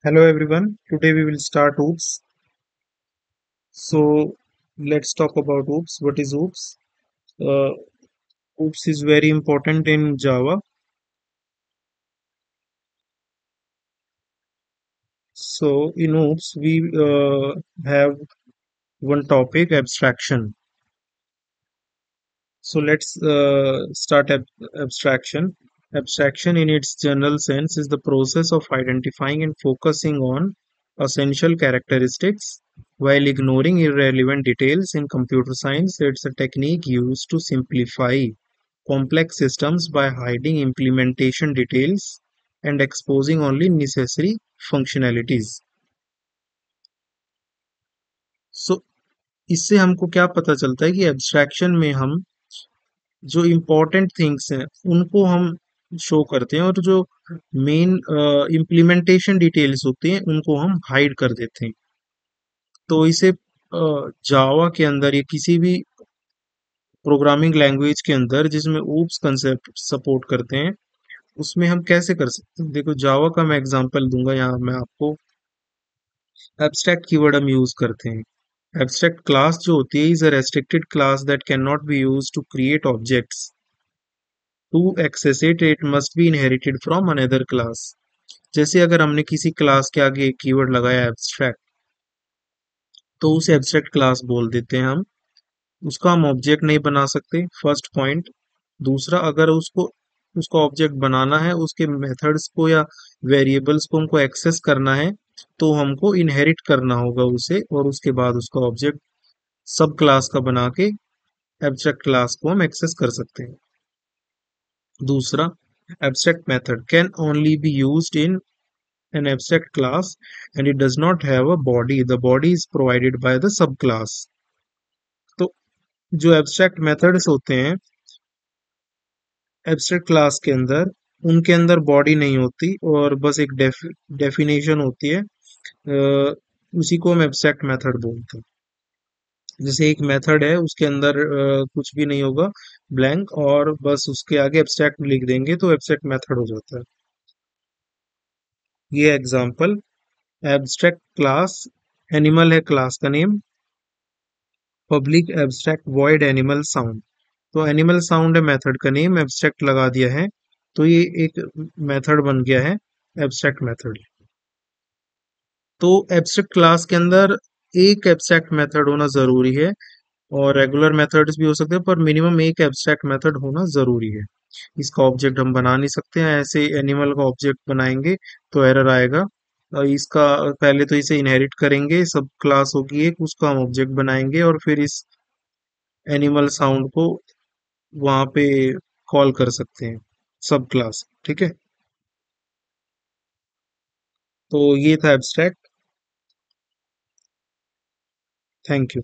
Hello everyone. Today we will start OOPS. So let's talk about OOPS. What is OOPS? Uh, OOPS is very important in Java. So in OOPS we have one topic, abstraction. So let's start abstraction. Abstraction in its general sense is the process of identifying and focusing on essential characteristics while ignoring irrelevant details. In computer science, it's a technique used to simplify complex systems by hiding implementation details and exposing only necessary functionalities. So इससे हमको क्या पता चलता है कि abstraction में हम जो इम्पोर्टेंट थिंग्स हैं उनको हम शो करते हैं और जो मेन इम्प्लीमेंटेशन डिटेल्स होते हैं उनको हम हाइड कर देते हैं। तो इसे जावा के अंदर या किसी भी प्रोग्रामिंग लैंग्वेज के अंदर जिसमें ऊप्स कंसेप्ट सपोर्ट करते हैं उसमें हम कैसे कर सकते हैं। देखो जावा का मैं एग्जांपल दूंगा, यहाँ मैं आपको एब्स्ट्रैक्ट कीवर्ड हम यूज करते हैं। एब्स्ट्रैक्ट क्लास जो होती है is a restricted class that can not be use to create objects. To access it, it must be inherited from another class। जैसे अगर हमने किसी क्लास के आगे एक कीवर्ड लगाया एब्स्ट्रैक्ट, तो उसे एब्स्ट्रैक्ट क्लास बोल देते हैं हम। उसका हम ऑब्जेक्ट नहीं बना सकते, फर्स्ट पॉइंट। दूसरा, अगर उसको उसको ऑब्जेक्ट बनाना है, उसके मेथड्स को या वेरिएबल्स को हमको एक्सेस करना है, तो हमको इनहेरिट करना होगा उसे, और उसके बाद उसका ऑब्जेक्ट सब क्लास का बना के एब्स्ट्रैक्ट क्लास को हम एक्सेस कर सकते हैं। दूसरा, abstract method can only be used in an abstract class and it does not have a body. The body is provided by the subclass। तो जो abstract methods होते हैं abstract क्लास के अंदर, उनके अंदर बॉडी नहीं होती और बस एक डेफिनेशन होती है। उसी को हम abstract method बोलते हैं। जैसे एक मेथड है, उसके अंदर कुछ भी नहीं होगा, ब्लैंक, और बस उसके आगे एब्स्ट्रैक्ट लिख देंगे तो एब्स्ट्रैक्ट मेथड हो जाता है। ये एग्जांपल, एब्स्ट्रैक्ट क्लास, एनिमल है क्लास का name, public abstract void animal sound. तो एनिमल साउंड है मेथड का नेम, एब्स्ट्रैक्ट लगा दिया है, तो ये एक मेथड बन गया है, एब्स्ट्रैक्ट मेथड। तो एब्स्ट्रैक्ट क्लास के अंदर एक एब्स्ट्रैक्ट मेथड होना जरूरी है, और रेगुलर मेथड्स भी हो सकते हैं, पर मिनिमम एक एब्स्ट्रैक्ट मेथड होना जरूरी है। इसका ऑब्जेक्ट हम बना नहीं सकते हैं, ऐसे एनिमल का ऑब्जेक्ट बनाएंगे तो एरर आएगा। इसका पहले तो इसे इनहेरिट करेंगे, सब क्लास होगी एक, उसका हम ऑब्जेक्ट बनाएंगे और फिर इस एनिमल साउंड को वहां पे कॉल कर सकते हैं, सब क्लास। ठीक है, तो ये था एब्स्ट्रैक्ट। Thank you.